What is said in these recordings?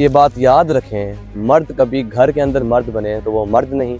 ये बात याद रखें, मर्द कभी घर के अंदर मर्द बने तो वो मर्द नहीं।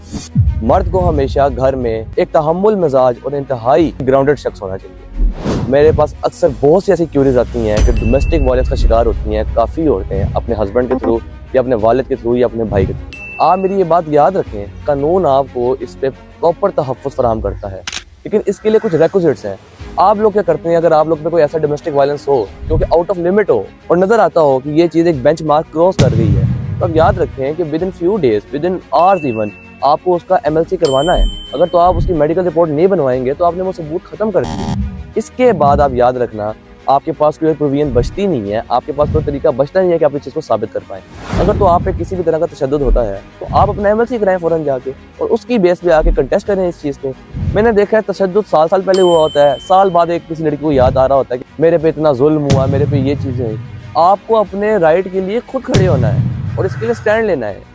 मर्द को हमेशा घर में एक तहम्मुल मिजाज और इंतहाई ग्राउंडेड शख्स होना चाहिए। मेरे पास अक्सर बहुत सी ऐसी क्यूरीज आती हैं कि डोमेस्टिक वायलेंस का शिकार होती हैं काफ़ी औरतें, अपने हस्बैंड के थ्रू या अपने वालिद के थ्रू या अपने भाई के थ्रू। आप मेरी ये बात याद रखें, कानून आपको इस पे प्रॉपर तहफ़्फ़ुज़ फराहम करता है, लेकिन इसके लिए कुछ रेक्विजिट्स हैं। आप लोग क्या करते हैं, अगर आप लोग पे कोई ऐसा डोमेस्टिक वायलेंस हो जो कि आउट ऑफ लिमिट हो और नजर आता हो कि ये चीज़ एक बेंच मार्क क्रॉस कर गई है, तो आप याद रखें कि with in few days, with in hours even, आपको उसका MLC करवाना है। अगर तो आप उसकी मेडिकल रिपोर्ट नहीं बनवाएंगे तो आपने वो सबूत खत्म कर दिया। इसके बाद आप याद रखना, आपके पास कोई प्रोविजन बचती नहीं है, आपके पास कोई तरीका बचता नहीं है कि आप इस चीज़ को साबित कर पाएं। अगर तो आप पे किसी भी तरह का तशद्दुद होता है तो आप अपना MLC कराएं फ़ौरन जाके और उसकी बेस पे आके कंटेस्ट करें इस चीज़ को। मैंने देखा है तशद्दुद साल पहले हुआ होता है, साल बाद एक किसी लड़की को याद आ रहा होता है कि मेरे पे इतना जुल्म हुआ, मेरे पे ये चीज़ें हुई। आपको अपने राइट के लिए खुद खड़े होना है और इसके लिए स्टैंड लेना है।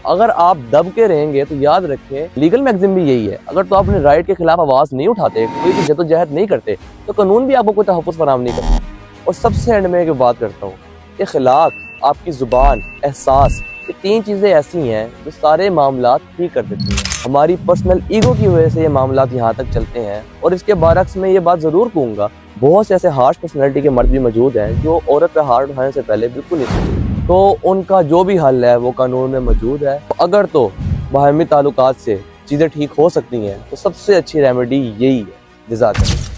अगर आप दब के रहेंगे तो याद रखें, लीगल मैगज़ीन भी यही है, अगर तो अपने राइट के खिलाफ आवाज़ नहीं उठाते, कोई भी जद्दोजहद नहीं करते, तो कानून भी आपको कोई तहफ़्फ़ुज़ फराहम नहीं करता। और सबसे एंड में एक बात करता हूँ, इखलाक, आपकी ज़ुबान, एहसास, ये तीन चीज़ें ऐसी हैं जो सारे मामलात ठीक कर देती हैं। हमारी पर्सनल ईगो की वजह से ये मामलात यहाँ तक चलते हैं। और इसके बरअक्स में ये बात ज़रूर कहूँगा, बहुत से ऐसे हार्श पर्सनैलिटी के मर्द भी मौजूद हैं जो औरत पर हाथ उठाने से पहले बिल्कुल नहीं सोचते, तो उनका जो भी हल है वो कानून में मौजूद है। अगर तो बाहमी ताल्लुकात से चीज़ें ठीक हो सकती हैं तो सबसे अच्छी रेमेडी यही है, जज़ाकल्लाह।